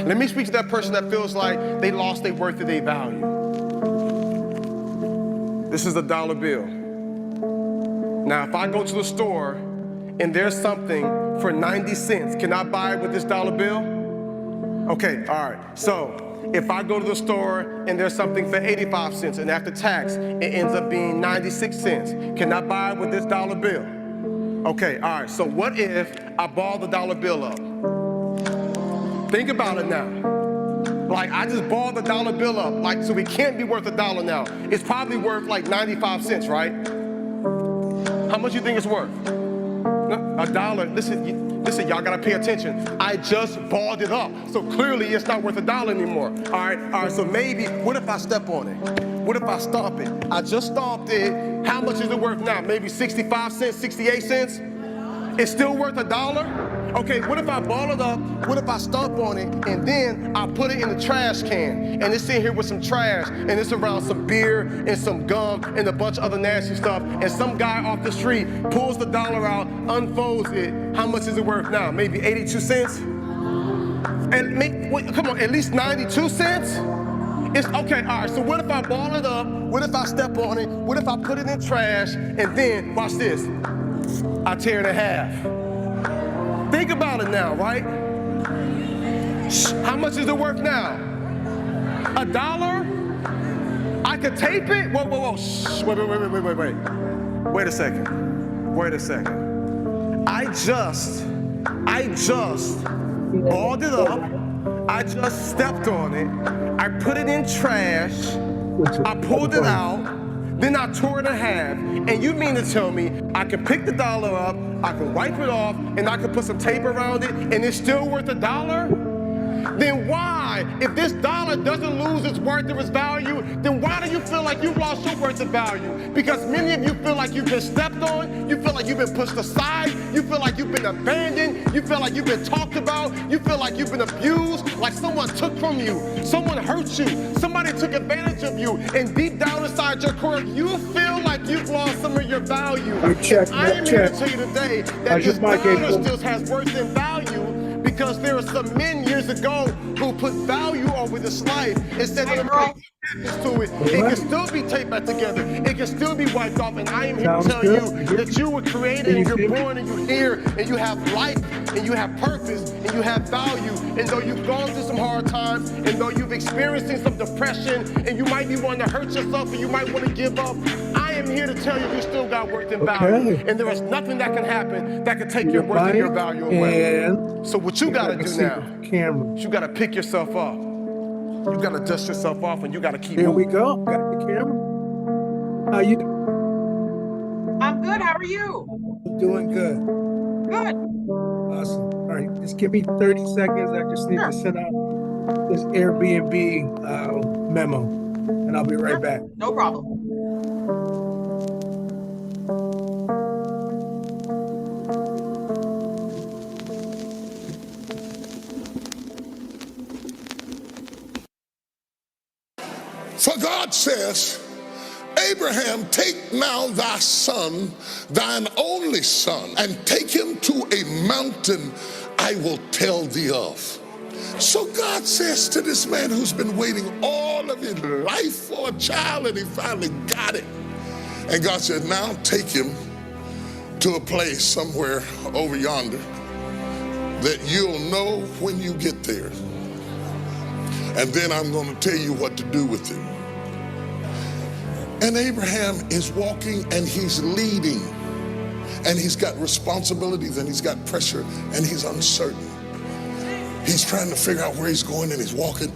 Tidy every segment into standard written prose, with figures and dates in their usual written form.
Let me speak to that person that feels like they lost their worth or their value. This is a dollar bill. Now, if I go to the store and there's something for 90 cents, can I buy it with this dollar bill? Okay, all right. So if I go to the store and there's something for 85 cents and after tax, it ends up being 96 cents, can I buy it with this dollar bill? Okay, all right. So what if I ball the dollar bill up? Think about it now. Like, I just balled the dollar bill up, like, so it can't be worth $1 now. It's probably worth like 95 cents, right? How much you think it's worth? $1. Listen, y'all gotta pay attention. I just balled it up, so clearly it's not worth $1 anymore. All right, so maybe, what if I step on it? What if I stomp it? I just stomped it. How much is it worth now? Maybe 65 cents, 68 cents? It's still worth $1? Okay, what if I ball it up, what if I stomp on it, and then I put it in the trash can, and it's in here with some trash, and it's around some beer, and some gum, and a bunch of other nasty stuff, and some guy off the street pulls the dollar out, unfolds it, how much is it worth now? Maybe 82 cents? And come on, at least 92 cents? It's okay, all right, so what if I ball it up, what if I step on it, what if I put it in trash, and then, watch this, I tear it in half. Think about it now, right? How much is it worth now? $1? I could tape it? Whoa. Shh. Wait. Wait a second. I just balled it up. I just stepped on it. I put it in trash. I pulled it out. Then I tore it in half, and you mean to tell me I can pick the dollar up, I can wipe it off, and I can put some tape around it, and it's still worth $1? Then why, if this dollar doesn't lose its worth or its value, then why do you feel like you've lost your worth and value? Because many of you feel like you've been stepped on, you feel like you've been pushed aside, you feel like you've been abandoned, you feel like you've been talked about, you feel like you've been abused, like someone took from you, someone hurt you, somebody took advantage of you, and deep down inside your core, you feel like you've lost some of your value. I am here to tell you today that this dollar still has worth and value, because there are some men years ago who put value over this life instead of to it. It can still be taped back together. It can still be wiped off. And I am here to tell you that you were created and you're born and you're here and you have life and you have purpose and you have value. And though you've gone through some hard times and though you've experienced some depression and you might be wanting to hurt yourself and you might want to give up, I am here to tell you still got worth and value. And there is nothing that can happen that can take your worth and your value away. So what you got to do now, you got to pick yourself up. You got to dust yourself off and you got to keep moving. Here we go. Got the camera. How you doing? I'm good. How are you? I'm doing good. Good. Awesome. All right. Just give me 30 seconds. I just need to send out this Airbnb memo, and I'll be right back. No problem. For God says, Abraham, take now thy son, thine only son, and take him to a mountain I will tell thee of. So God says to this man who's been waiting all of his life for a child, and he finally got it. And God said, now take him to a place somewhere over yonder that you'll know when you get there. And then I'm going to tell you what to do with him. And Abraham is walking and he's leading. And he's got responsibilities and he's got pressure and he's uncertain. He's trying to figure out where he's going and he's walking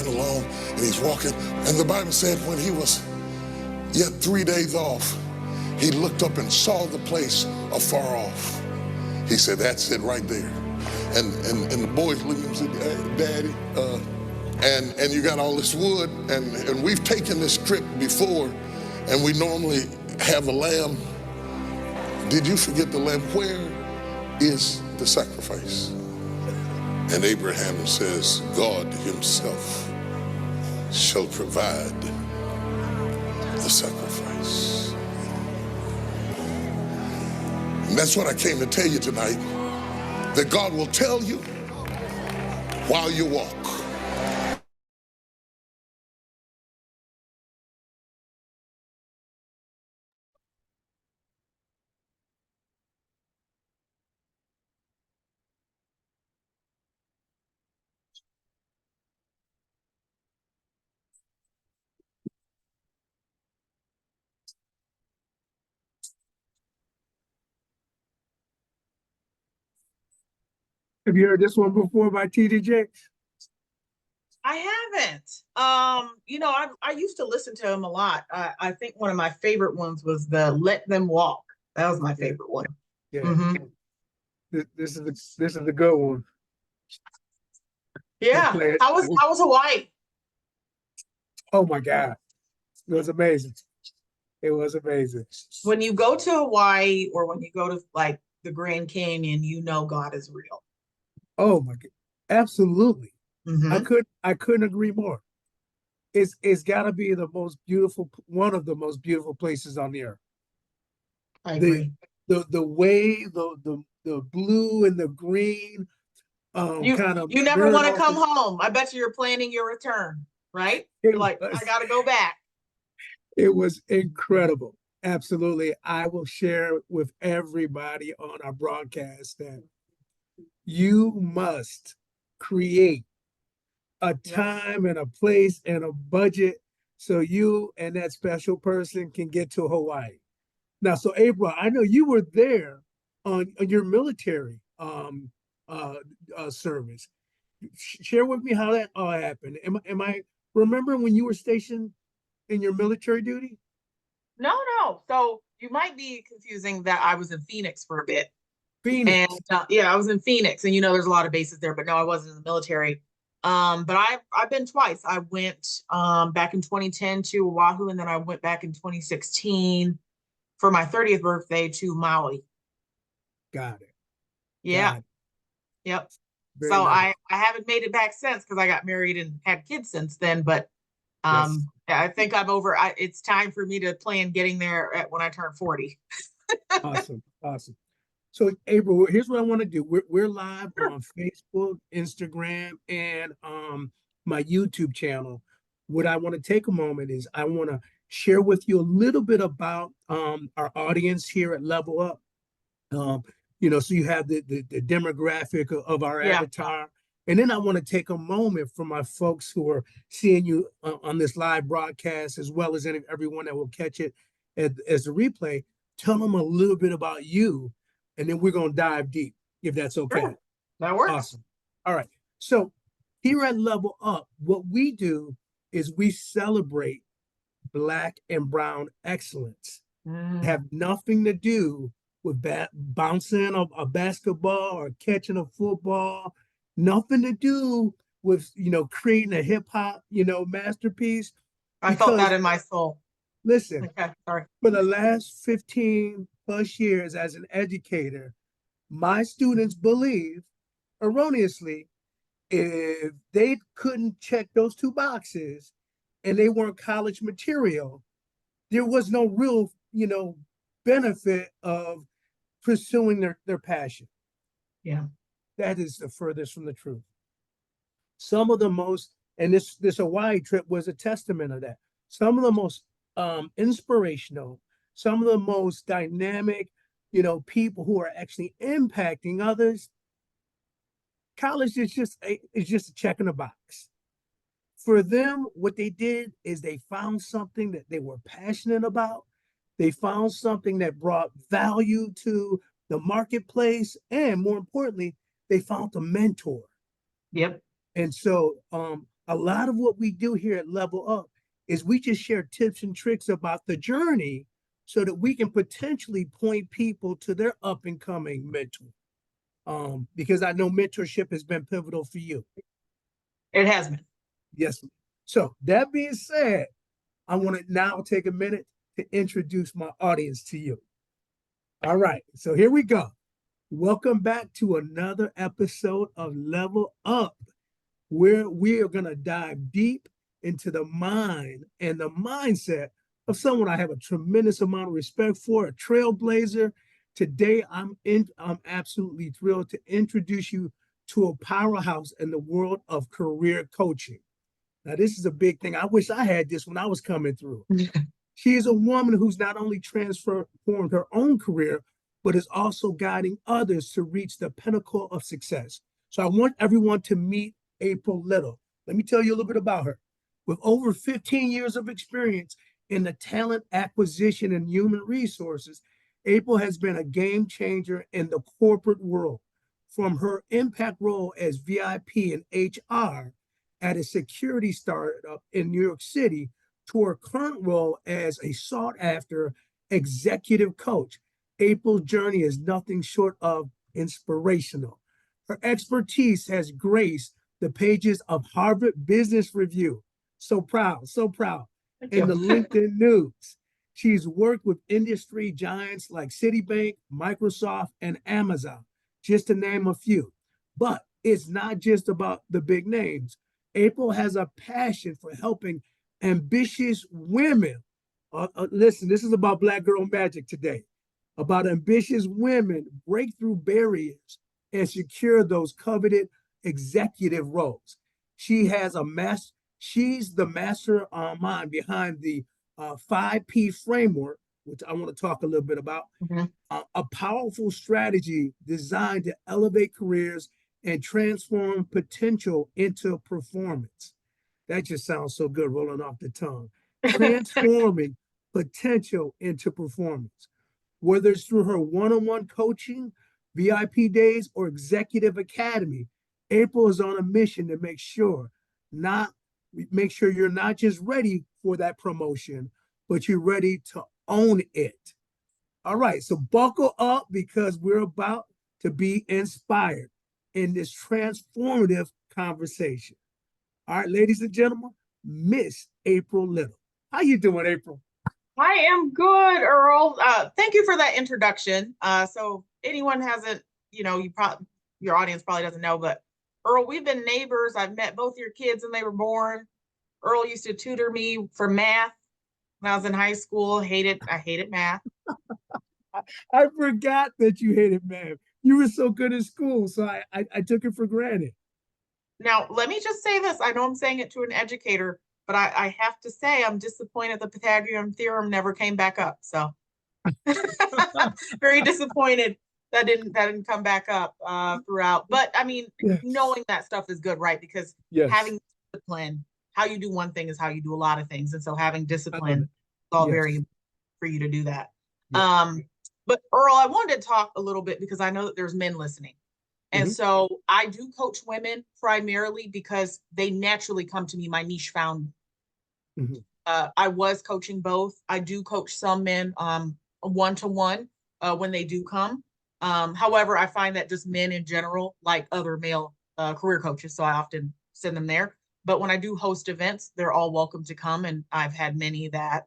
along and he's walking. And the Bible said when he was yet 3 days off, he looked up and saw the place afar off. He said, that's it right there. And the boys looked at him and said, Daddy, and you got all this wood, and we've taken this trip before, and we normally have a lamb. Did you forget the lamb? Where is the sacrifice? And Abraham says, God himself shall provide the sacrifice. And that's what I came to tell you tonight, that God will tell you while you walk. Have you heard this one before by TDJ? I haven't. I used to listen to him a lot. I think one of my favorite ones was the "Let Them Walk." That was my favorite one. Yeah. Mhm. This is the good one. We'll Yeah. play it. How was Hawaii? Oh my God. It was amazing. It was amazing. When you go to Hawaii or when you go to like the Grand Canyon, you know God is real. Oh my God. Absolutely. Hmm. I couldn't agree more. It's gotta be the most beautiful, one of the most beautiful places on the earth. I The agree. the way the blue and the green You kind of you never mirrored want to off come home. I bet you're planning your return, right? it You're like, I was gotta go back. it was incredible. Absolutely. I will share with everybody on our broadcast that you must create a time and a place and a budget so you and that special person can get to Hawaii. Now, so April, I know you were there on your military uh, service. Share with me how that all happened. Am I remembering when you were stationed in your military duty? No, no. So you might be confusing that I was in Phoenix for a bit. And Phoenix. yeah, I was in Phoenix, and there's a lot of bases there, but no, I wasn't in the military. But I've been twice. I went back in 2010 to Oahu, and then I went back in 2016 for my 30th birthday to Maui. Got it. Yeah, Got it. yep. Very So nice. I haven't made it back since because I got married and had kids since then. But Yes. yeah, I think I'm over. It's time for me to plan getting there when I turn 40. Awesome. Awesome. So, April, here's what I want to do. We're live Sure. on Facebook, Instagram, and my YouTube channel. What I want to take a moment is I want to share with you a little bit about our audience here at Level Up. Um, so you have the demographic of our Yeah, avatar. And then I want to take a moment for my folks who are seeing you on this live broadcast, as well as everyone that will catch it as a replay. Tell them a little bit about you, and then we're going to dive deep, if that's okay. sure. That works. Awesome. All right. So here at Level Up, what we do is we celebrate Black and Brown excellence. Mm. Have nothing to do with bouncing a basketball or catching a football. Nothing to do with creating a hip hop masterpiece. I felt that Because in my soul. listen, Okay, sorry. for the last 15 plus years as an educator, my students believe erroneously if they couldn't check those two boxes and they weren't college material, there was no real, benefit of pursuing their passion. Yeah. That is the furthest from the truth. Some of the most, and this Hawaii trip was a testament of that. Some of the most inspirational, some of the most dynamic, people who are actually impacting others. College is just a check in a box. For them, what they did is they found something that they were passionate about. They found something that brought value to the marketplace. And more importantly, they found a mentor. Yep. And so a lot of what we do here at Level Up is we just share tips and tricks about the journey so that we can potentially point people to their up and coming mentor. Because I know mentorship has been pivotal for you. It has been. Yes. So that being said, I want to now take a minute to introduce my audience to you. All right. So here we go. Welcome back to another episode of Level Up, where we are going to dive deep into the mind and the mindset of someone I have a tremendous amount of respect for, a trailblazer. Today, I'm absolutely thrilled to introduce you to a powerhouse in the world of career coaching. Now, this is a big thing. I wish I had this when I was coming through. She is a woman who's not only transformed her own career, but is also guiding others to reach the pinnacle of success. So I want everyone to meet April Little. Let me tell you a little bit about her. With over 15 years of experience in the talent acquisition and human resources, April has been a game changer in the corporate world. From her impact role as VIP in HR at a security startup in New York City to her current role as a sought-after executive coach, April's journey is nothing short of inspirational. Her expertise has graced the pages of Harvard Business Review. So proud, so proud. In the LinkedIn News. She's worked with industry giants like Citibank, Microsoft, and Amazon, just to name a few. But it's not just about the big names. April has a passion for helping ambitious women. Listen, this is about Black Girl Magic today, about ambitious women break through barriers and secure those coveted executive roles. She's the mastermind behind the 5P framework, which I want to talk a little bit about, a powerful strategy designed to elevate careers and transform potential into performance. That just sounds so good rolling off the tongue. Transforming potential into performance. Whether it's through her one-on-one coaching, VIP days, or executive academy, April is on a mission to make sure you're not just ready for that promotion, but you're ready to own it. All right, so buckle up because we're about to be inspired in this transformative conversation. All right, ladies and gentlemen, Miss April Little. How you doing, April? I am good, Earl. Thank you for that introduction. So anyone hasn't, your audience probably doesn't know, but Earl, we've been neighbors. I've met both your kids when they were born. Earl used to tutor me for math when I was in high school. I hated math. I forgot that you hated math. You were so good in school, so I took it for granted. Now, let me just say this. I know I'm saying it to an educator, but I have to say I'm disappointed the Pythagorean theorem never came back up. So very disappointed that didn't come back up throughout. But I mean, knowing that stuff is good, right? Because having discipline, how you do one thing is how you do a lot of things. And so having discipline is all very important for you to do that. But Earl, I wanted to talk a little bit because I know that there's men listening. And so I do coach women primarily because they naturally come to me, my niche found. I was coaching both. I do coach some men one-to-one when they do come. However, I find that just men in general like other male career coaches, so I often send them there. But when I do host events, they're all welcome to come. And I've had many that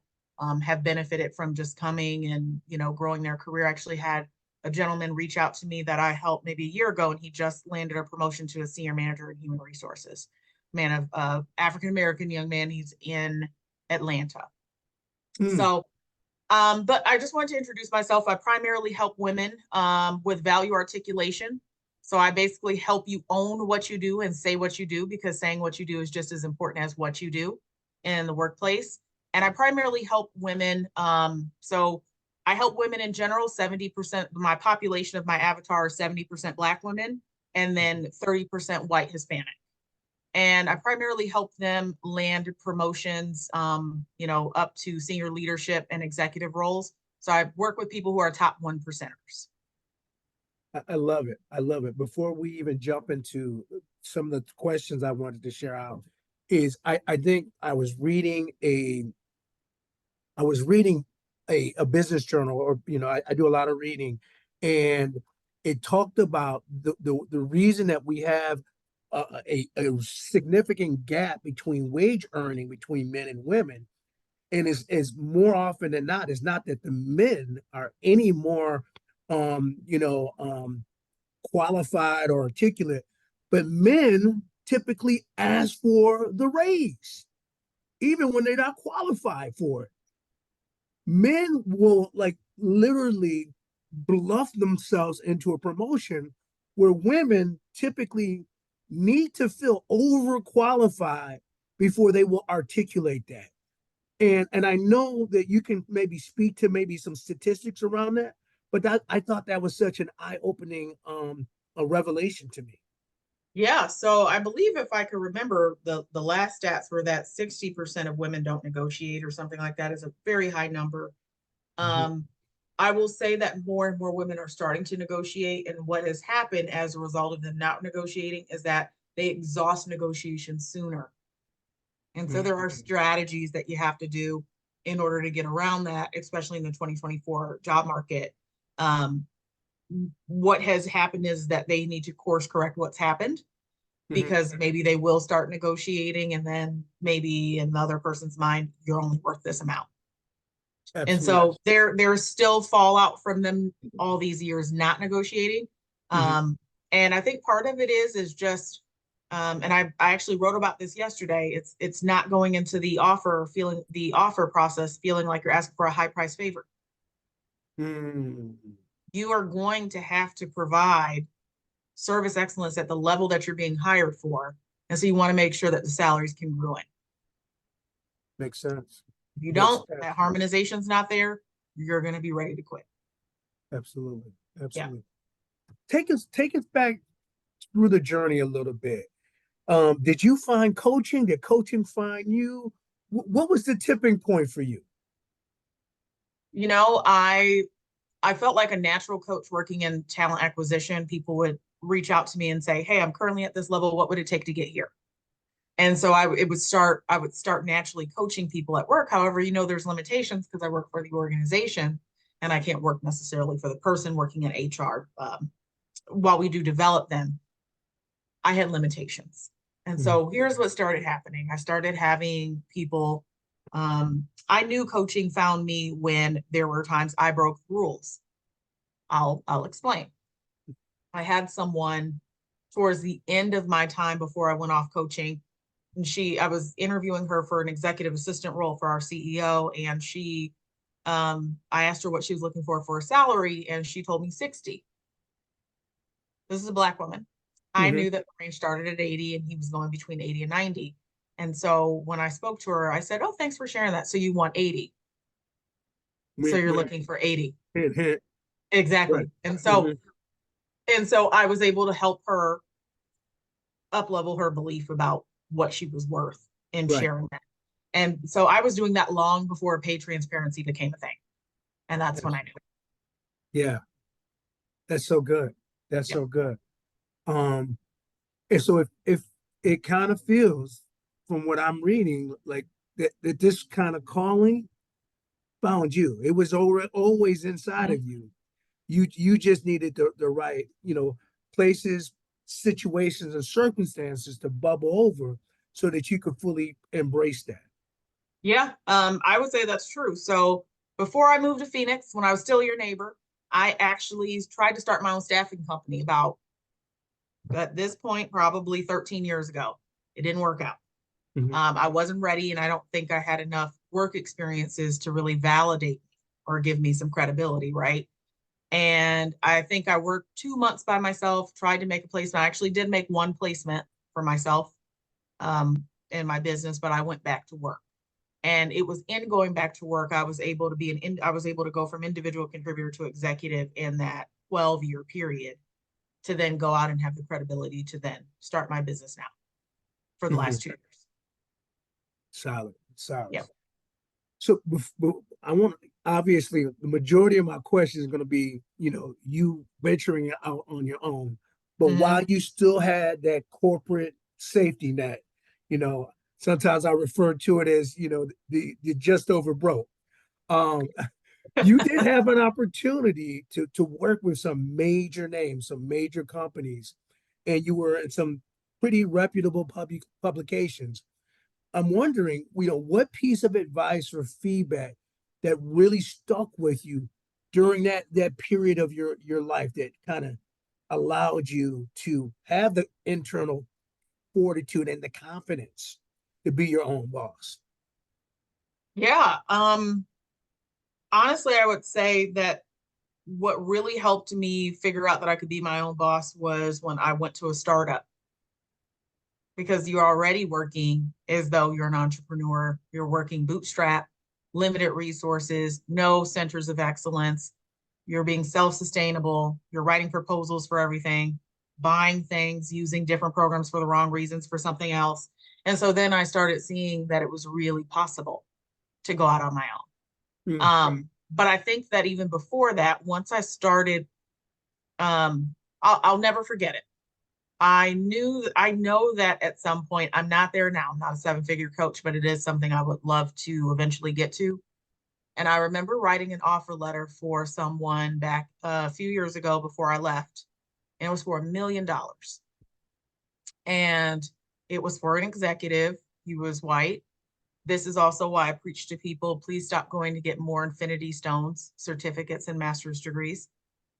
have benefited from just coming and, growing their career. I actually had a gentleman reach out to me that I helped maybe a year ago, and he just landed a promotion to a senior manager in human resources. Man of African-American young man. He's in Atlanta. So, but I just wanted to introduce myself. I primarily help women with value articulation. So I basically help you own what you do and say what you do, because saying what you do is just as important as what you do in the workplace. And I primarily help women. So I help women in general. 70% of my population of my avatar are 70% Black women, and then 30% white Hispanic. And I primarily help them land promotions, up to senior leadership and executive roles. So I work with people who are top 1%ers. I love it. I love it. Before we even jump into some of the questions I wanted to share out, is I think I was reading a business journal, or I do a lot of reading, and it talked about the reason that we have a significant gap between wage earning between men and women, and is more often than not, it's not that the men are any more qualified or articulate, but men typically ask for the raise even when they're not qualified for it. Men will literally bluff themselves into a promotion, where women typically need to feel overqualified before they will articulate that. And I know that you can maybe speak to maybe some statistics around that, but I thought that was such an eye-opening a revelation to me. Yeah, so I believe if I can remember, the last stats were that 60% of women don't negotiate or something like that. Is a very high number. Um, I will say that more and more women are starting to negotiate, and what has happened as a result of them not negotiating is that they exhaust negotiations sooner. And so there are strategies that you have to do in order to get around that, especially in the 2024 job market. What has happened is that they need to course correct what's happened, because maybe they will start negotiating, and then maybe in the other person's mind, you're only worth this amount. Absolutely. And so there's still fallout from them all these years not negotiating. And I think part of it is just, and I actually wrote about this yesterday. It's not going into the offer process feeling like you're asking for a high price favor. You are going to have to provide service excellence at the level that you're being hired for. And so you want to make sure that the salaries can grow in. Makes sense. If you don't, that harmonization's not there, you're going to be ready to quit. Absolutely. Absolutely. Yeah. Take us back through the journey a little bit. Did you find coaching? Did coaching find you? What was the tipping point for you? You know, I felt like a natural coach working in talent acquisition. People would reach out to me and say, "Hey, I'm currently at this level. What would it take to get here?" And so I would start naturally coaching people at work. However, you know, there's limitations because I work for the organization and I can't work necessarily for the person working in HR. While we do develop them, I had limitations. And so here's what started happening. I started having people, I knew coaching found me when there were times I broke rules. I'll explain. I had someone towards the end of my time before I went off coaching, and I was interviewing her for an executive assistant role for our CEO. And I asked her what she was looking for a salary, and she told me 60. This is a Black woman. I knew that the range started at 80 and he was going between 80 and 90. And so when I spoke to her, I said, "Oh, thanks for sharing that. So you want 80. So you're looking for 80. Exactly. Right. And so I was able to help her up level her belief about what she was worth in sharing that. And so I was doing that long before pay transparency became a thing. And that's when I knew it. Yeah. That's so good. That's so good. And so if it kind of feels from what I'm reading, like that this kind of calling found you. It was always inside of you. You just needed the right, places, situations, and circumstances to bubble over so that you could fully embrace that. Yeah, I would say that's true. So before I moved to Phoenix, when I was still your neighbor, I actually tried to start my own staffing company about, at this point, probably 13 years ago. It didn't work out. I wasn't ready, and I don't think I had enough work experiences to really validate or give me some credibility, right? And I think I worked 2 months by myself, tried to make a placement. I actually did make one placement for myself in my business, but I went back to work. And it was in going back to work, I was able to go from individual contributor to executive in that 12-year period, to then go out and have the credibility to then start my business now for the last 2 years. Solid. Yeah. So I want, obviously, the majority of my questions are going to be, you venturing out on your own, but while you still had that corporate safety net, sometimes I refer to it as, the just over broke. You did have an opportunity to work with some major names, some major companies, and you were in some pretty reputable publications. I'm wondering, what piece of advice or feedback that really stuck with you during that period of your life that kind of allowed you to have the internal fortitude and the confidence to be your own boss? Yeah. Honestly, I would say that what really helped me figure out that I could be my own boss was when I went to a startup, because you're already working as though you're an entrepreneur. You're working bootstrap, limited resources, no centers of excellence. You're being self-sustainable. You're writing proposals for everything, buying things, using different programs for the wrong reasons for something else. And so then I started seeing that it was really possible to go out on my own. But I think that even before that, once I started, I'll never forget it. I know that at some point, I'm not there now. I'm not a 7-figure coach, but it is something I would love to eventually get to. And I remember writing an offer letter for someone back a few years ago before I left, and it was for $1 million. And it was for an executive. He was white. This is also why I preach to people, please stop going to get more infinity stones, certificates, and master's degrees.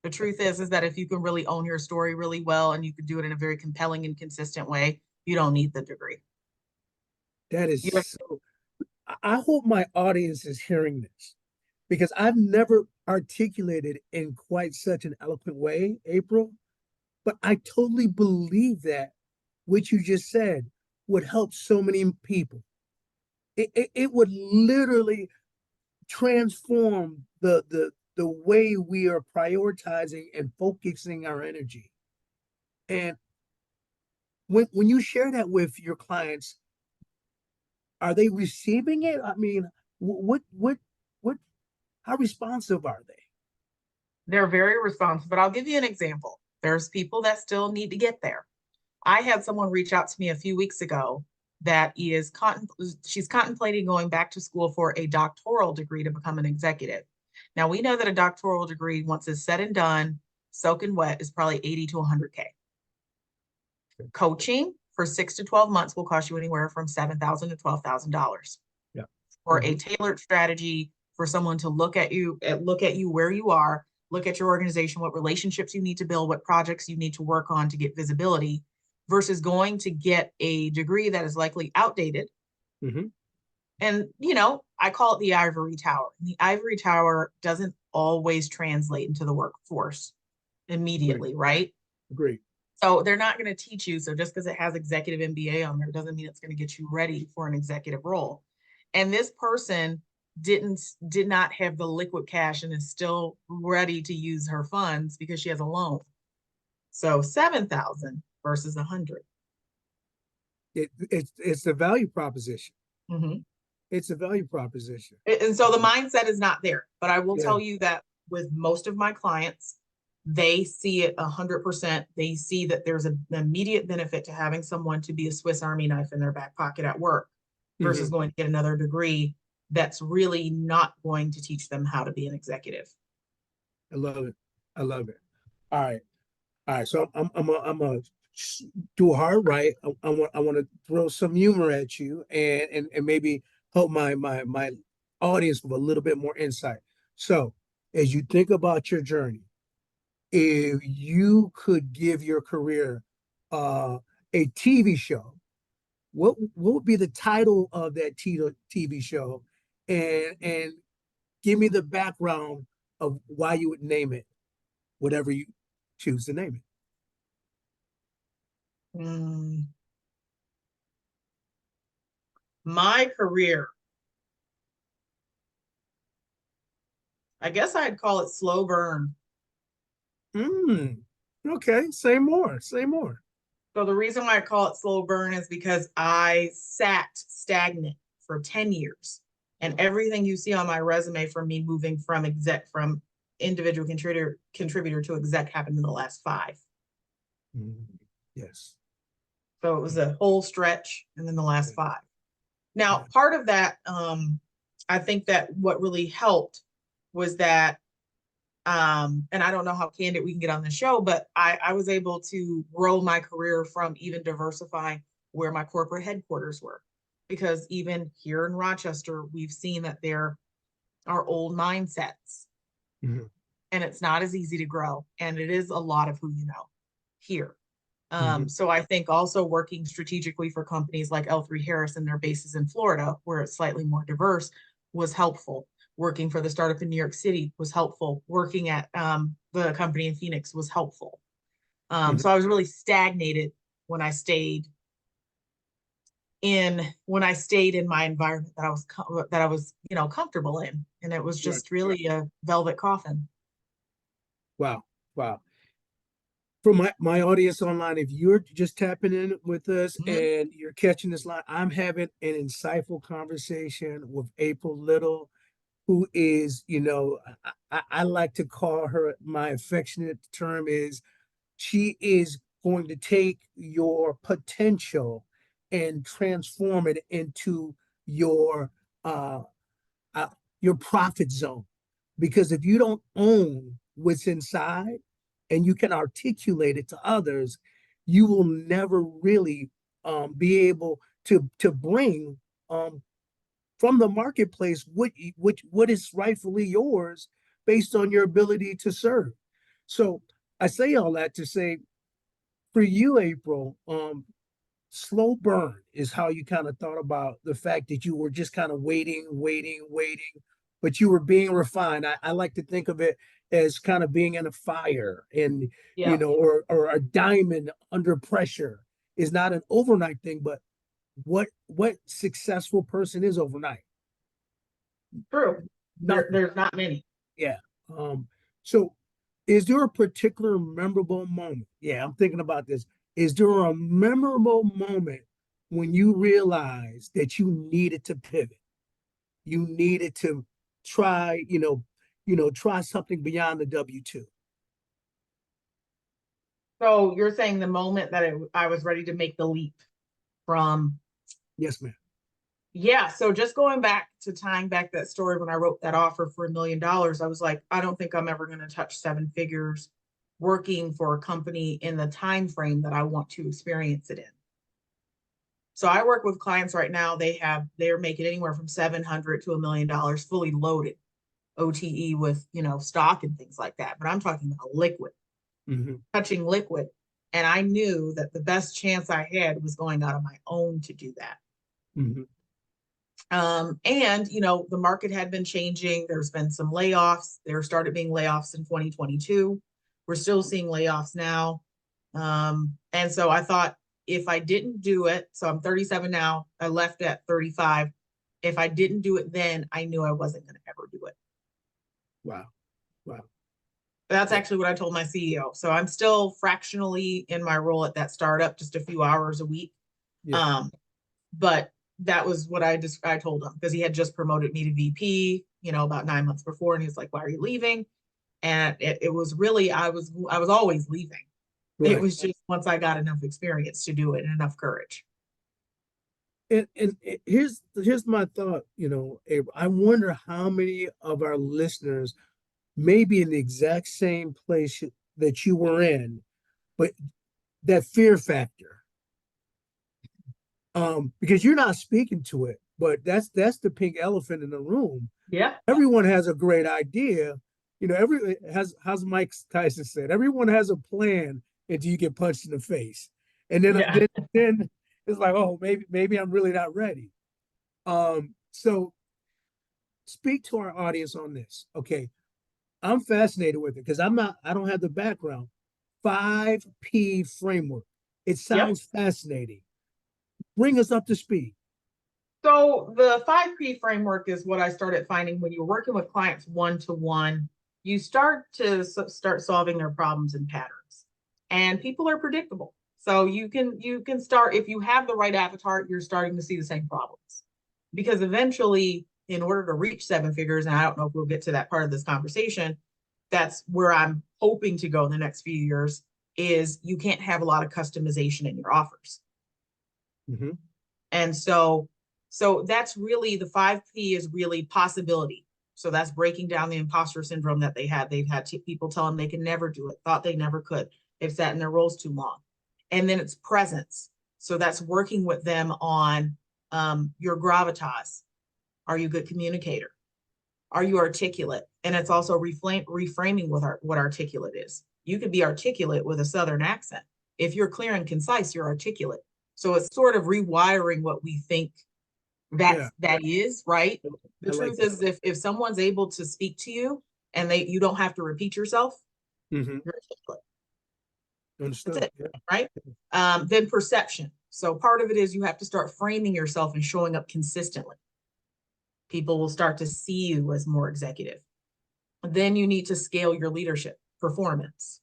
The truth is that if you can really own your story really well and you can do it in a very compelling and consistent way, you don't need the degree. That is so, I hope my audience is hearing this, because I've never articulated in quite such an eloquent way, April, but I totally believe that what you just said would help so many people. It would literally transform the way we are prioritizing and focusing our energy. And when you share that with your clients, are they receiving it? I mean, what how responsive are they? They're very responsive, but I'll give you an example. There's people that still need to get there. I had someone reach out to me a few weeks ago that she's contemplating going back to school for a doctoral degree to become an executive. Now, we know that a doctoral degree, once it's said and done, soaking wet, is probably 80 to 100K. Coaching for 6 to 12 months will cost you anywhere from $7,000 to $12,000. Yeah. For a tailored strategy for someone to look at you where you are, look at your organization, what relationships you need to build, what projects you need to work on to get visibility, versus going to get a degree that is likely outdated. And, I call it the ivory tower. And the ivory tower doesn't always translate into the workforce immediately, right? Agreed. So they're not going to teach you. So just because it has executive MBA on there doesn't mean it's going to get you ready for an executive role. And this person did not have the liquid cash and is still ready to use her funds because she has a loan. So 7,000 versus 100. It's the value proposition. It's a value proposition. And so the mindset is not there. But I will tell you that with most of my clients, they see it 100%. They see that there's an immediate benefit to having someone to be a Swiss Army knife in their back pocket at work versus going to get another degree that's really not going to teach them how to be an executive. I love it. I love it. All right. So I'm gonna do a hard right. I want to throw some humor at you and maybe help my audience with a little bit more insight. So as you think about your journey, if you could give your career a TV show, what would be the title of that TV show, and give me the background of why you would name it, whatever you choose to name it. My career, I guess I'd call it slow burn. Okay, say more. So the reason why I call it slow burn is because I sat stagnant for 10 years. And everything you see on my resume from me moving from individual contributor to exec happened in the last 5. Yes. So it was a whole stretch and then the last 5. Now, part of that, I think that what really helped was that, and I don't know how candid we can get on the show, but I was able to grow my career from even diversifying where my corporate headquarters were. Because even here in Rochester, we've seen that there are old mindsets. And it's not as easy to grow. And it is a lot of who you know here. So I think also working strategically for companies like L3 Harris and their bases in Florida, where it's slightly more diverse, was helpful. Working for the startup in New York City was helpful. Working at the company in Phoenix was helpful. So I was really stagnated when I stayed in my environment that I was comfortable in, and it was just really a velvet coffin. Wow. Wow. For my audience online, if you're just tapping in with us and you're catching this line, I'm having an insightful conversation with April Little, who is, I like to call her, my affectionate term is, she is going to take your potential and transform it into uh, your profit zone. Because if you don't own what's inside and you can articulate it to others, you will never really be able to bring from the marketplace what is rightfully yours based on your ability to serve. So I say all that to say, for you, April, slow burn is how you kind of thought about the fact that you were just kind of waiting, but you were being refined. I like to think of it as kind of being in a fire, and Yeah, or a diamond under pressure is not an overnight thing, but what successful person is overnight? true. Nothing. There's not many. Yeah. So is there a particular memorable moment? Yeah, I'm thinking about this. Is there a memorable moment when you realized that you needed to pivot? You needed to try, try something beyond the W-2. So you're saying the moment that I was ready to make the leap from. Yes, ma'am. Yeah, so just going back to tying back that story when I wrote that offer for $1 million, I was like, I don't think I'm ever going to touch 7 figures working for a company in the time frame that I want to experience it in. So I work with clients right now. They're making anywhere from $700 to $1 million fully loaded, OTE with stock and things like that. But I'm talking about liquid, touching liquid. And I knew that the best chance I had was going out on my own to do that. And the market had been changing. There's been some layoffs. There started being layoffs in 2022. We're still seeing layoffs now. And so I thought, if I didn't do it, so I'm 37 now, I left at 35. If I didn't do it then, I knew I wasn't going to ever do it. Wow. That's actually what I told my CEO. So I'm still fractionally in my role at that startup, just a few hours a week. But that was what I told him, because he had just promoted me to VP, about 9 months before. And he was like, why are you leaving? And it was really, I was always leaving. Right. It was just once I got enough experience to do it and enough courage. And here's my thought, April. I wonder how many of our listeners may be in the exact same place that you were in, but that fear factor. Because you're not speaking to it, but that's the pink elephant in the room. Yeah. Everyone has a great idea. How's Mike Tyson said, everyone has a plan until you get punched in the face. And then it's like, oh, maybe I'm really not ready. So speak to our audience on this. Okay. I'm fascinated with it because I don't have the background. 5P framework. It sounds fascinating. Bring us up to speed. So the 5P framework is what I started finding when you're working with clients one-to-one. You start solving their problems and patterns, and people are predictable. So you can start, if you have the right avatar, you're starting to see the same problems, because eventually, in order to reach 7 figures, and I don't know if we'll get to that part of this conversation, that's where I'm hoping to go in the next few years, is you can't have a lot of customization in your offers. And so that's really, the 5P is really possibility. So that's breaking down the imposter syndrome that they had. They've had people tell them they can never do it, thought they never could. They've sat in their roles too long. And then it's presence. So that's working with them on your gravitas. Are you a good communicator? Are you articulate? And it's also reframing what articulate is. You could be articulate with a Southern accent. If you're clear and concise, you're articulate. So it's sort of rewiring what we think Yeah. that is right. The I like truth is, if someone's able to speak to you and you don't have to repeat yourself, Mm-hmm. you're articulate. That's Understood. it, Yeah. right? Then perception. So part of it is you have to start framing yourself and showing up consistently. People will start to see you as more executive. Then you need to scale your leadership performance.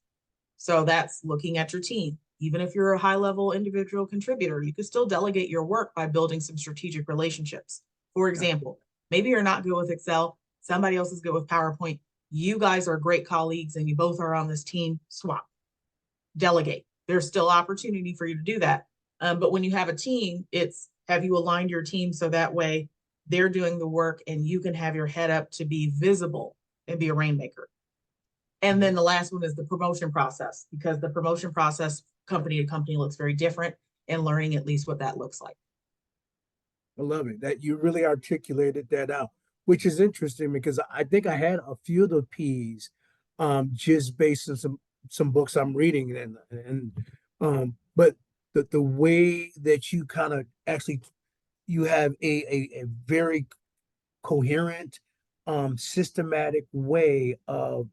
So that's looking at your team. Even if you're a high level individual contributor, you can still delegate your work by building some strategic relationships. For example, maybe you're not good with Excel, somebody else is good with PowerPoint. You guys are great colleagues and you both are on this team, swap, delegate. There's still opportunity for you to do that. But when you have a team, it's have you aligned your team so that way they're doing the work and you can have your head up to be visible and be a rainmaker. And then the last one is the promotion process, because the promotion process company to company looks very different, and learning at least what that looks like. I love it that you really articulated that out, which is interesting because I think I had a few of the P's just based on some books I'm reading but the way that you kind of actually you have a very coherent systematic way of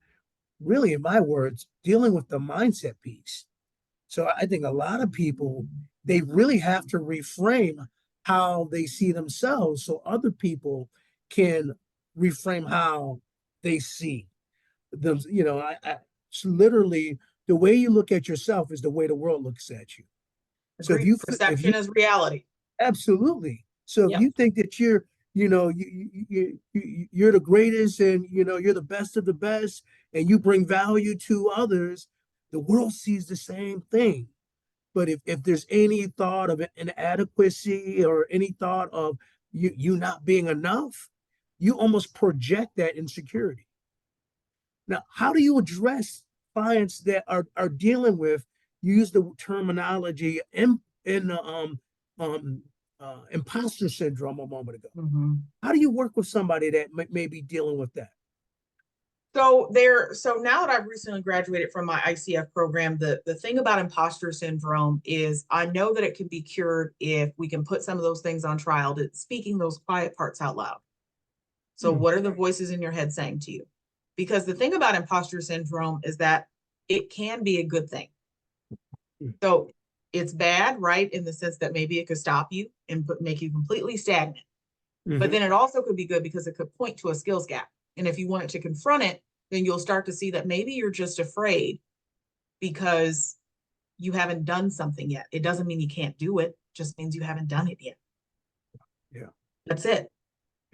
really, in my words, dealing with the mindset piece. So I think a lot of people, they really have to reframe how they see themselves so other people can reframe how they see them. It's literally the way you look at yourself is the way the world looks at you. So Agreed. Perception is reality. absolutely. So if Yep. you think that you're the greatest and you're the best of the best and you bring value to others, the world sees the same thing. But if there's any thought of inadequacy or any thought of you not being enough, you almost project that insecurity. Now, how do you address clients that are dealing with, you use the terminology in um, imposter syndrome a moment ago? Mm-hmm. How do you work with somebody that may be dealing with that? So now that I've recently graduated from my ICF program, the thing about imposter syndrome is I know that it can be cured if we can put some of those things on trial, to speaking those quiet parts out loud. So what are the voices in your head saying to you? Because the thing about imposter syndrome is that it can be a good thing. So it's bad, right? In the sense that maybe it could stop you and make you completely stagnant. But then it also could be good because it could point to a skills gap. And if you wanted to confront it, then you'll start to see that maybe you're just afraid because you haven't done something yet. It doesn't mean you can't do it, just means you haven't done it yet. Yeah. That's it.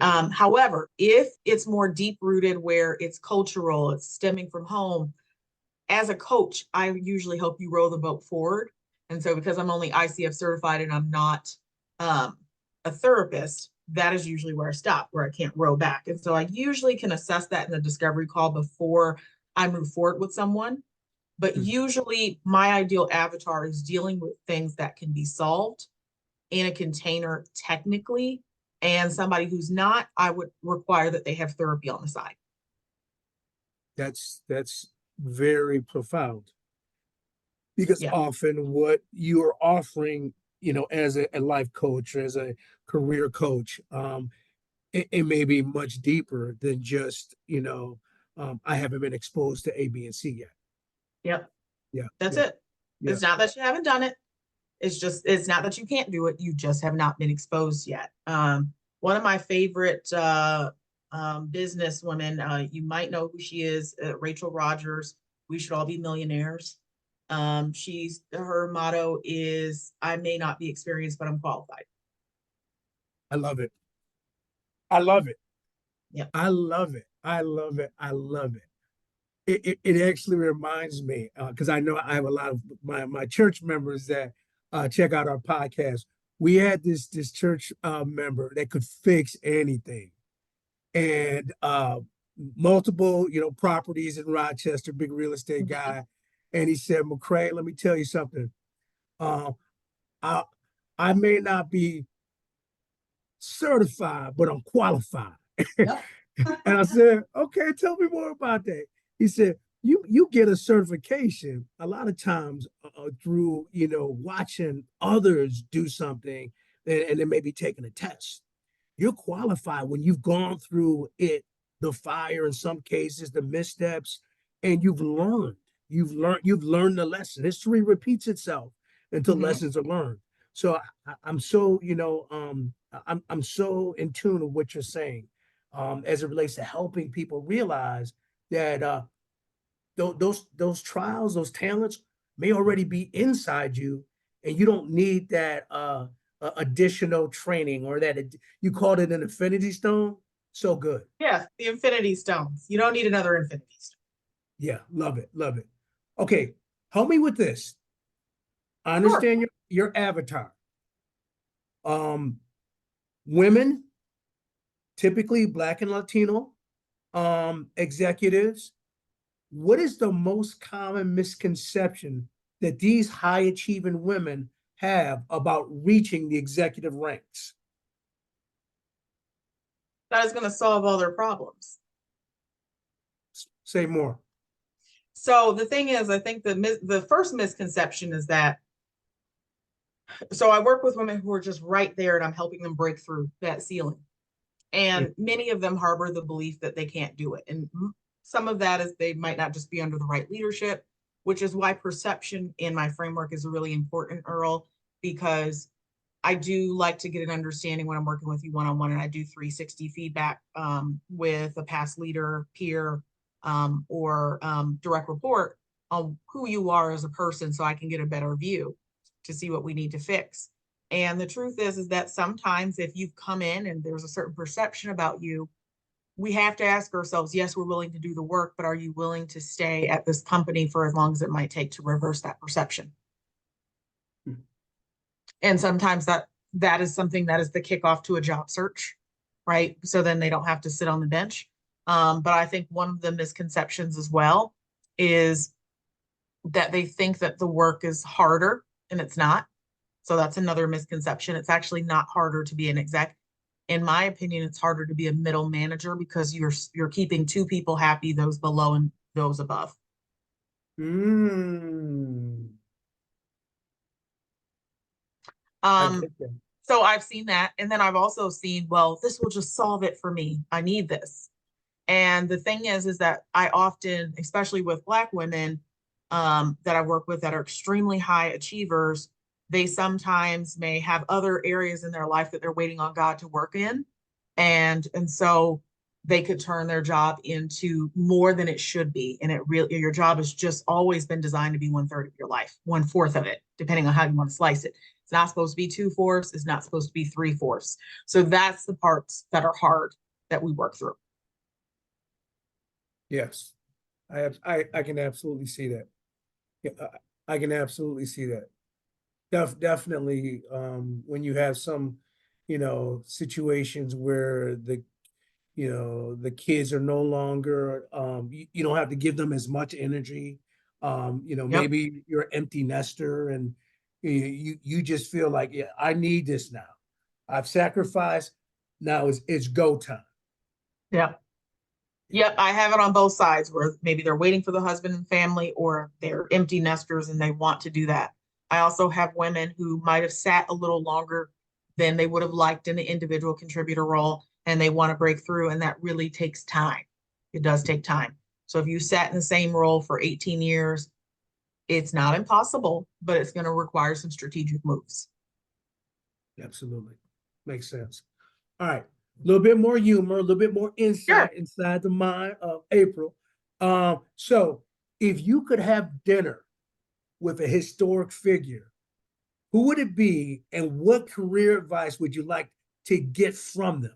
However, if it's more deep rooted where it's cultural, it's stemming from home, as a coach, I usually help you row the boat forward. And so because I'm only ICF certified and I'm not a therapist, that is usually where I stop, where I can't row back. And so I usually can assess that in the discovery call before I move forward with someone. But usually my ideal avatar is dealing with things that can be solved in a container technically. And somebody who's not, I would require that they have therapy on the side. That's very profound because Yeah. often what you are offering, as a life coach or as a career coach, it may be much deeper than just, I haven't been exposed to A, B, and C yet. Yep. Yeah. That's Yeah. it. Yeah. It's not that you haven't done it. It's not that you can't do it. You just have not been exposed yet. One of my favorite business women, you might know who she is, Rachel Rogers. We should all be millionaires. Her motto is, I may not be experienced, but I'm qualified. I love it. I love it. Yep. I love it. I love it. I love it. It actually reminds me, because I know I have a lot of my church members that check out our podcast. We had this church member that could fix anything, and multiple properties in Rochester, big real estate guy, and he said, "McCray, let me tell you something. Uh, I I may not be certified, but I'm qualified." Yep. And I said, "Okay, tell me more about that." He said, "You get a certification a lot of times through watching others do something, and then maybe taking a test. you're qualified when you've gone through it, the fire in some cases, the missteps, and you've learned the lesson. History repeats itself until Mhm. lessons are learned. So I'm so, I'm so in tune with what you're saying, as it relates to helping people realize that those trials, those talents may already be inside you, and you don't need that additional training or you called it an infinity stone. So good. Yes, the Infinity Stones. You don't need another Infinity Stone. Yeah, love it, love it. Okay, help me with this. I Sure. understand your avatar. Um, Women, typically Black and Latino, executives. What is the most common misconception that these high achieving women have about reaching the executive ranks? That is going to solve all their problems. Say more. So the thing is, I think the first misconception is that, so I work with women who are just right there and I'm helping them break through that ceiling. And many of them harbor the belief that they can't do it. And some of that is they might not just be under the right leadership, which is why perception in my framework is really important, Earl, because I do like to get an understanding when I'm working with you one-on-one, and I do 360 feedback with a past leader, peer, or direct report on who you are as a person so I can get a better view to see what we need to fix. And the truth is that sometimes if you've come in and there's a certain perception about you, we have to ask ourselves, yes, we're willing to do the work, but are you willing to stay at this company for as long as it might take to reverse that perception? And sometimes that is something that is the kickoff to a job search, right? So then they don't have to sit on the bench. But I think one of the misconceptions as well is that they think that the work is harder, and it's not. So that's another misconception. It's actually not harder to be an exec. In my opinion, it's harder to be a middle manager because you're keeping two people happy, those below and those above. Mm, I Um, get that. so I've seen that. And then I've also seen, well, this will just solve it for me. I need this. And the thing is that I often, especially with Black women that I work with that are extremely high achievers, they sometimes may have other areas in their life that they're waiting on God to work in. And so they could turn their job into more than it should be. And it really, your job has just always been designed to be 1/3 of your life, 1/4 of it, depending on how you want to slice it. It's not supposed to be 2/4. It's not supposed to be 3/4. So that's the parts that are hard that we work through. Yes, I can absolutely see that. Yeah, I can absolutely see that. Definitely, when you have some, situations where the kids are no longer, you don't have to give them as much energy. Yep. Maybe you're an empty nester and you just feel like, yeah, I need this now. I've sacrificed. Now it's go time. Yep. Yep, I have it on both sides where maybe they're waiting for the husband and family or they're empty nesters and they want to do that. I also have women who might have sat a little longer than they would have liked in the individual contributor role and they want to break through, and that really takes time. It does take time. So if you sat in the same role for 18 years, it's not impossible, but it's going to require some strategic moves. Absolutely. Makes sense. All right. A little bit more humor, a little bit more Sure. insight inside the mind of April. So if you could have dinner with a historic figure, who would it be and what career advice would you like to get from them?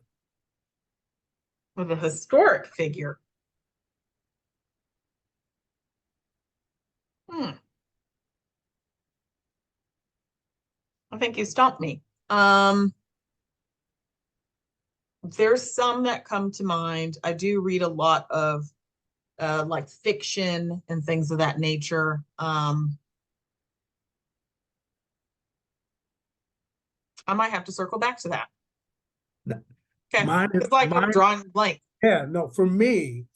With a historic figure. I think you stumped me. There's some that come to mind. I do read a lot of like fiction and things of that nature. I might have to circle back to that. Okay. Mine, It's like I'm mine, drawing blank. yeah, no, for me,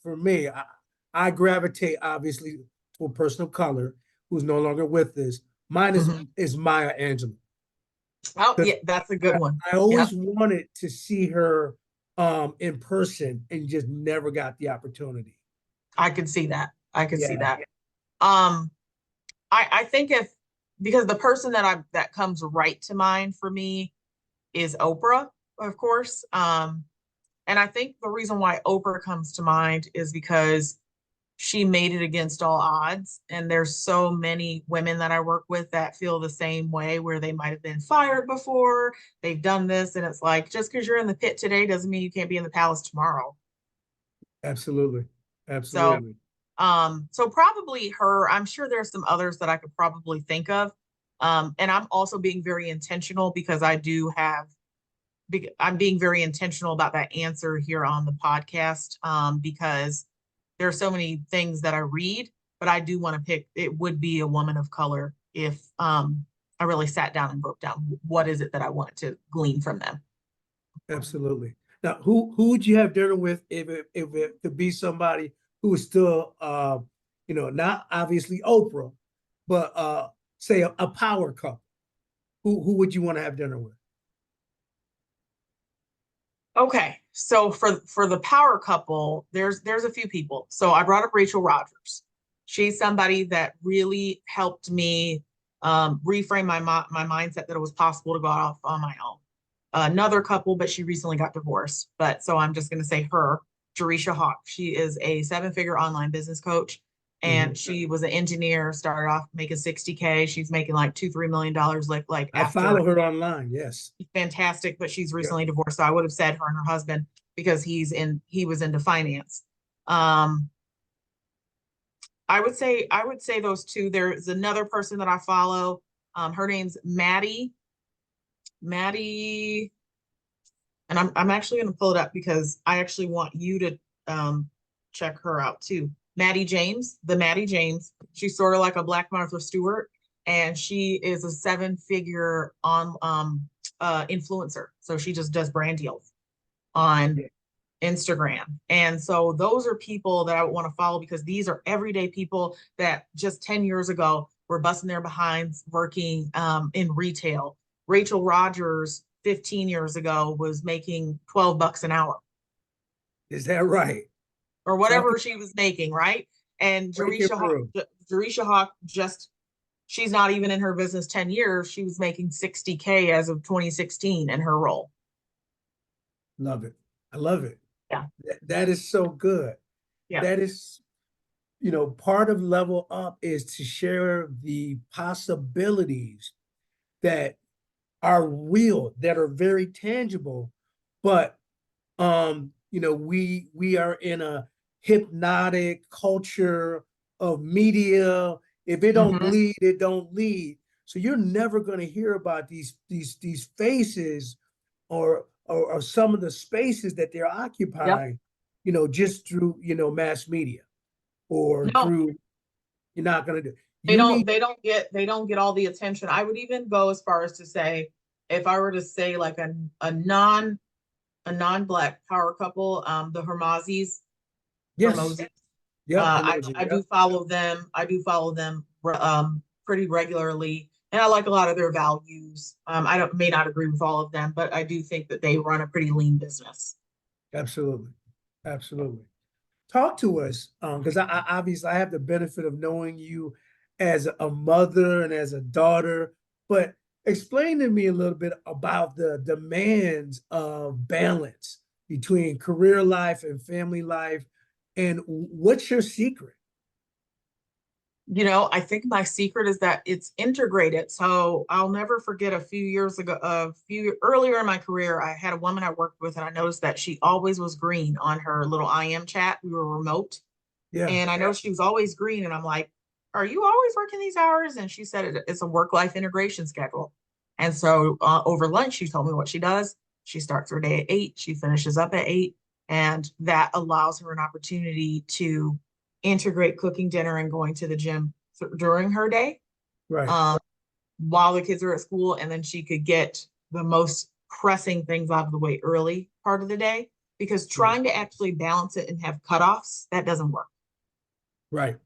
I gravitate obviously to a person of color who's no longer with us. Mine is Mhm. is Maya Angelou. Oh, 'Cause yeah, that's a good one. I Yep, always wanted to see her in person and just never got the opportunity. I could see that. I could see Yeah, that. Um, I think because the person that comes right to mind for me is Oprah, of course. And I think the reason why Oprah comes to mind is because she made it against all odds. And there's so many women that I work with that feel the same way, where they might have been fired before, they've done this, and it's like, just because you're in the pit today doesn't mean you can't be in the palace tomorrow. absolutely. So, Absolutely. so probably her. I'm sure there's some others that I could probably think of. And I'm also being very intentional because I'm being very intentional about that answer here on the podcast, because there are so many things that I read, but I do want to pick, it would be a woman of color if I really sat down and broke down what is it that I wanted to glean from them. Absolutely. Now, who would you have dinner with if it could be somebody who is still not obviously Oprah, but say a power couple? Who would you want to have dinner with? Okay, so for the power couple, there's a few people. So I brought up Rachel Rodgers. She's somebody that really helped me reframe my mindset that it was possible to go off on my own. Another couple, but she recently got divorced. But so I'm just going to say her, Jerisha Hawk. She is a 7-figure online business coach, and she was an engineer. Started off making 60K. She's making like $2-3 million. Like I after follow her online. Yes. fantastic, but she's Yeah. recently divorced. So I would have said her and her husband because he was into finance. Um, I would say those two. There's another person that I follow. Her name's Maddie. Maddie, and I'm actually going to pull it up because I actually want you to check her out too. Maddie James, the Maddie James. She's sort of like a Black Martha Stewart, and she is a 7-figure on influencer. So she just does brand deals on Yeah. Instagram. And so those are people that I want to follow because these are everyday people that just 10 years ago were busting their behinds working in retail. Rachel Rodgers 15 years ago was making $12 an hour Is that right? or Talking whatever she was making, right? And breaking through. Jerisha Hawk just she's not even in her business 10 years. She was making 60K as of 2016 in her role. Love it. I love it. Yeah. That is so good. Yeah. That is, part of level up is to share the possibilities that are real, that are very tangible, but we are in a hypnotic culture of media. If it don't Mhm. bleed, it don't lead. So you're never going to hear about these faces or some of the spaces that they're Yep. occupying, just through mass media or No, through. You're not going to do. they You don't need. they don't get all the attention. I would even go as far as to say, if I were to say like a non-black power couple, the Yes. Hermosi. Yep. I do follow them. I do follow them pretty regularly, and I like a lot of their values. I don't may not agree with all of them, but I do think that they run a pretty lean business. Absolutely. Absolutely. Talk to us, because I obviously I have the benefit of knowing you as a mother and as a daughter, but explain to me a little bit about the demands of balance between career life and family life, and what's your secret? I think my secret is that it's integrated. So I'll never forget a few years ago, earlier in my career, I had a woman I worked with, and I noticed that she always was green on her little IM chat. We were remote, Yeah, and I know she was always green. And I'm like, "Are you always working these hours?" And she said it's a work-life integration schedule. And so over lunch, she told me what she does. She starts her day at 8. She finishes up at 8, and that allows her an opportunity to integrate cooking dinner and going to the gym during her day, right, um, while the kids are at school, and then she could get the most pressing things out of the way early part of the day. Because right, trying to actually balance it and have cutoffs, that doesn't work. right.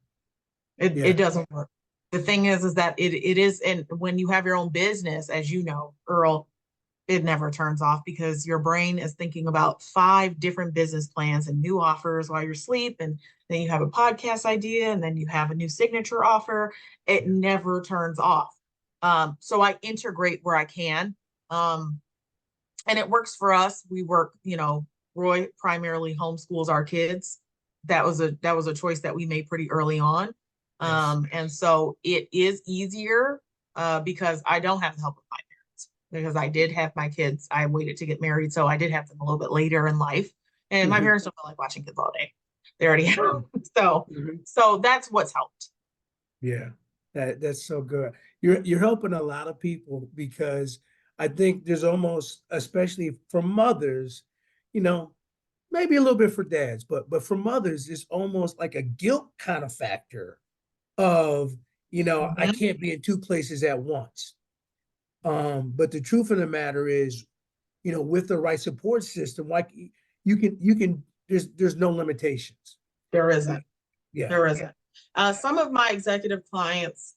It Yeah, doesn't work. The thing is that it is, and when you have your own business, as you know, Earl, it never turns off because your brain is thinking about 5 different business plans and new offers while you're asleep. And then you have a podcast idea, and then you have a new signature offer. It never turns off. So I integrate where I can. And it works for us. We work, Roy primarily homeschools our kids. That was a choice that we made pretty early on. Yes. And so it is easier because I don't have the help of my parents, because I did have my kids. I waited to get married, so I did have them a little bit later in life. And my Mhm. parents don't feel like watching kids all day. They already have them. So Mhm. so that's what's helped. Yeah, that's so good. You're helping a lot of people because I think there's almost, especially for mothers, you know, maybe a little bit for dads, but for mothers, it's almost like a guilt kind of factor of, I Mhm. can't be in 2 places at once. But the truth of the matter is, with the right support system, like you can, there's no limitations. There isn't. Yeah. There isn't. Some of my executive clients,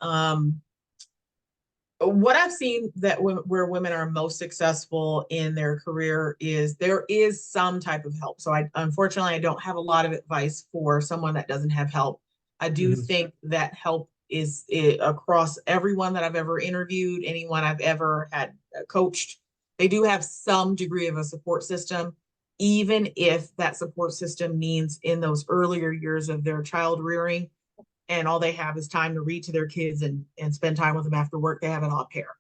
what I've seen that where women are most successful in their career is there is some type of help. So unfortunately, I don't have a lot of advice for someone that doesn't have help. I do Mhm. think that help is across everyone that I've ever interviewed, anyone I've ever had coached. They do have some degree of a support system, even if that support system means in those earlier years of their child rearing, and all they have is time to read to their kids and spend time with them after work, they have an au pair.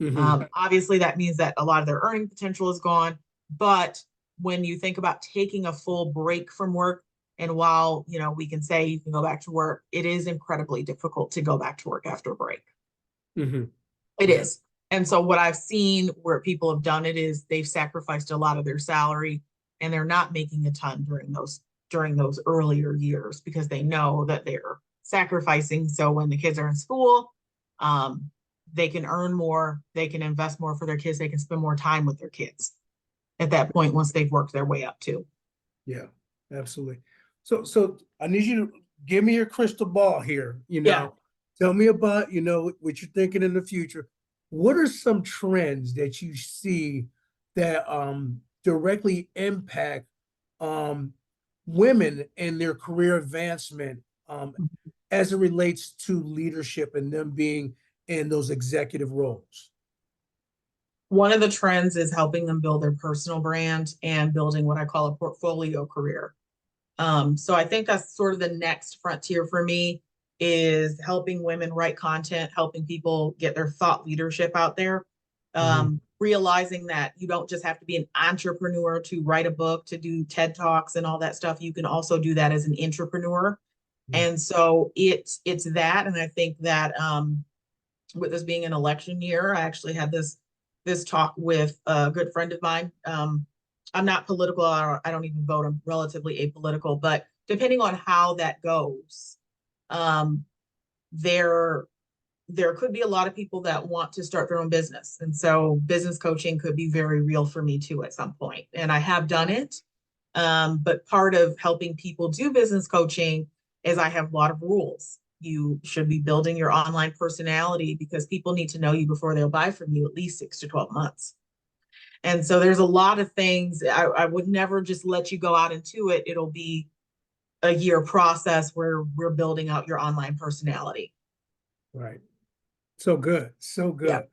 Mhm. Obviously, that means that a lot of their earning potential is gone. But when you think about taking a full break from work, and while we can say you can go back to work, it is incredibly difficult to go back to work after a break. Mhm. It Yeah. is. And so what I've seen where people have done it is they've sacrificed a lot of their salary, and they're not making a ton during those earlier years because they know that they're sacrificing. So when the kids are in school, they can earn more, they can invest more for their kids, they can spend more time with their kids at that point once they've worked their way up too. Yeah, absolutely. So I need you to give me your crystal ball here. Yeah. Tell me about, what you're thinking in the future. What are some trends that you see that directly impact um women in their career advancement as it relates to leadership and them being in those executive roles? One of the trends is helping them build their personal brand and building what I call a portfolio career. So I think that's sort of the next frontier for me, is helping women write content, helping people get their thought leadership out there. Mhm. Realizing that you don't just have to be an entrepreneur to write a book, to do TED Talks and all that stuff. You can also do that as an entrepreneur. Yeah. And so it's that. And I think that with this being an election year, I actually had this talk with a good friend of mine. I'm not political. I don't even vote. I'm relatively apolitical. But depending on how that goes, um, there there could be a lot of people that want to start their own business, and so business coaching could be very real for me too at some point. And I have done it. But part of helping people do business coaching is I have a lot of rules. You should be building your online personality because people need to know you before they'll buy from you, at least 6 to 12 months. And so there's a lot of things. I would never just let you go out into it. It'll be a year process where we're building out your online personality. Right. So good. So Yeah. good.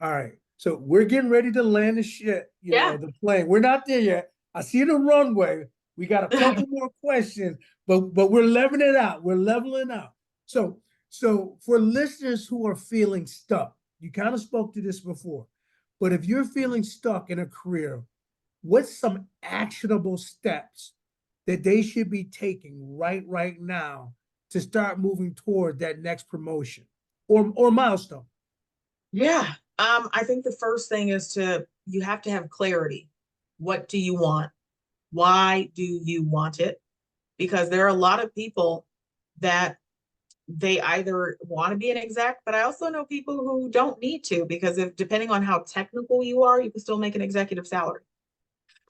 All right. So we're getting ready to land the shit, Yeah. the plane. We're not there yet. I see the runway. We got a couple more questions, but we're leveling it out. We're leveling out. So for listeners who are feeling stuck, you kind of spoke to this before, but if you're feeling stuck in a career, what's some actionable steps that they should be taking right now to start moving toward that next promotion or milestone? Yeah. I think the first thing is you have to have clarity. What do you want? Why do you want it? Because there are a lot of people that they either want to be an exec, but I also know people who don't need to, because if depending on how technical you are, you can still make an executive salary.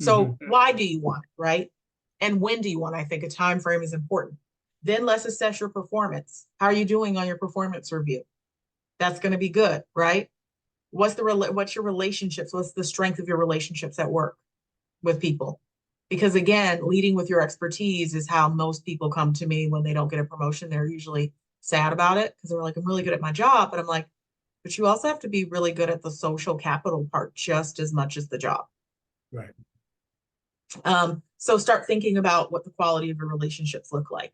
So Mhm. why do you want it, right? And when do you want it? I think a time frame is important. Then let's assess your performance. How are you doing on your performance review? That's going to be good, right? What's your relationships? What's the strength of your relationships at work with people? Because again, leading with your expertise is how most people come to me when they don't get a promotion. They're usually sad about it because they're like, I'm really good at my job. But I'm like, but you also have to be really good at the social capital part just as much as the job. Right. So start thinking about what the quality of your relationships look like.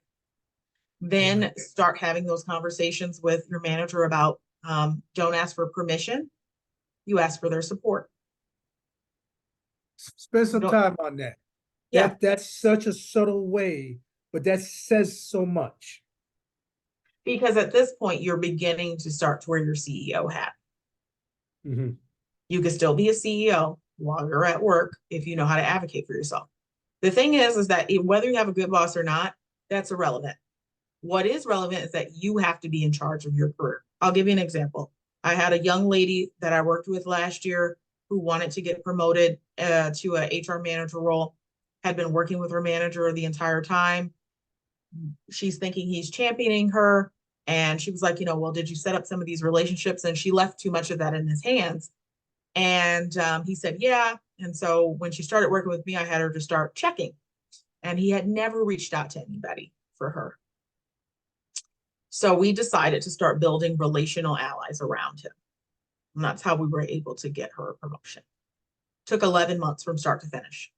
Then start having those conversations with your manager about, don't ask for permission. You ask for their support. Spend some time on that. Yeah. That's such a subtle way, but that says so much. Because at this point, you're beginning to start to wear your CEO hat. Mm-hmm. You can still be a CEO while you're at work if you know how to advocate for yourself. The thing is that whether you have a good boss or not, that's irrelevant. What is relevant is that you have to be in charge of your career. I'll give you an example. I had a young lady that I worked with last year who wanted to get promoted to a HR manager role, had been working with her manager the entire time. She's thinking he's championing her. And she was like, well, did you set up some of these relationships? And she left too much of that in his hands. And he said, yeah. And so when she started working with me, I had her to start checking. And he had never reached out to anybody for her. So we decided to start building relational allies around him. And that's how we were able to get her a promotion. Took 11 months from start to finish.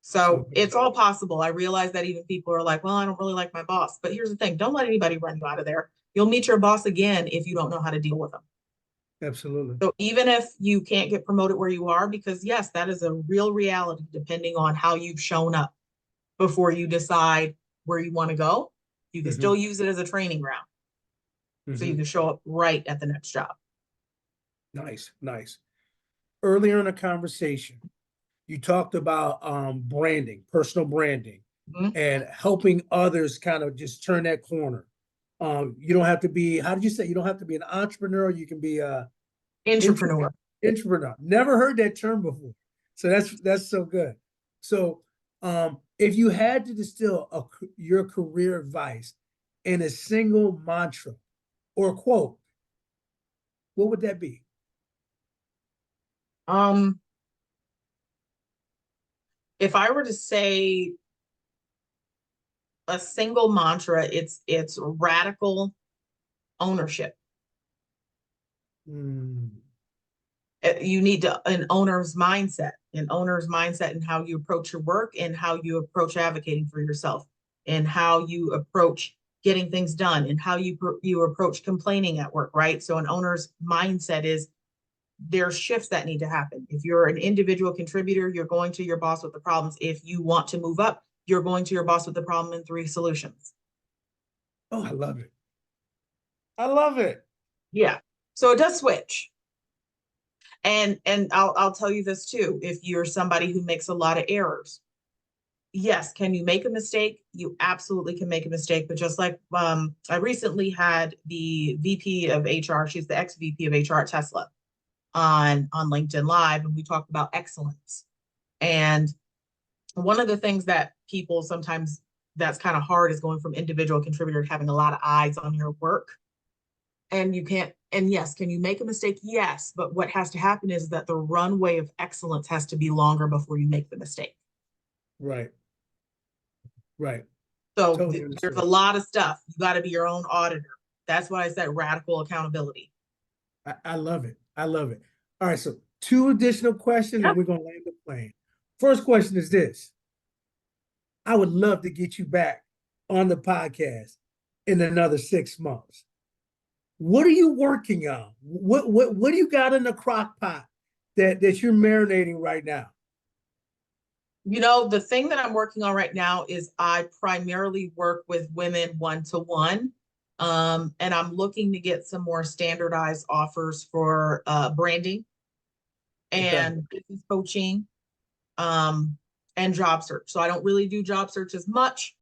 So it's all possible. I realize that even people are like, well, I don't really like my boss. But here's the thing. Don't let anybody run you out of there. You'll meet your boss again if you don't know how to deal with them. Absolutely. So even if you can't get promoted where you are, because yes, that is a real reality depending on how you've shown up before you decide where you want to go, you can still use it as a training ground. So you can show up right at the next job. Nice, nice. Earlier in the conversation, you talked about branding, personal branding, and helping others kind of just turn that corner. You don't have to be, how did you say, you don't have to be an entrepreneur, you can be a Entrepreneur. Entrepreneur. Never heard that term before. So that's so good. So if you had to distill your career advice in a single mantra or quote, what would that be? If I were to say a single mantra, it's radical ownership. You need an owner's mindset in how you approach your work and how you approach advocating for yourself and how you approach getting things done and how you approach complaining at work, right? So an owner's mindset is there's shifts that need to happen. If you're an individual contributor, you're going to your boss with the problems. If you want to move up, you're going to your boss with the problem and 3 solutions. Oh, I love it. I love it. Yeah. So it does switch. And I'll tell you this too. If you're somebody who makes a lot of errors, yes, can you make a mistake? You absolutely can make a mistake. But just like I recently had the VP of HR, she's the ex-VP of HR at Tesla on LinkedIn Live, and we talked about excellence. And one of the things that people sometimes that's kind of hard is going from individual contributor to having a lot of eyes on your work. And you can't, and yes, can you make a mistake? Yes. But what has to happen is that the runway of excellence has to be longer before you make the mistake. Right. Right. So Totally there's a lot of stuff. You got to be your own auditor. That's why I said radical accountability. I love it. I love it. All right. So 2 additional questions and we're going to land the plane. First question is this. I would love to get you back on the podcast in another 6 months. What are you working on? What do you got in the crock pot that you're marinating right now? The thing that I'm working on right now is I primarily work with women one-to-one. And I'm looking to get some more standardized offers for branding and business coaching and job search. So I don't really do job search as much,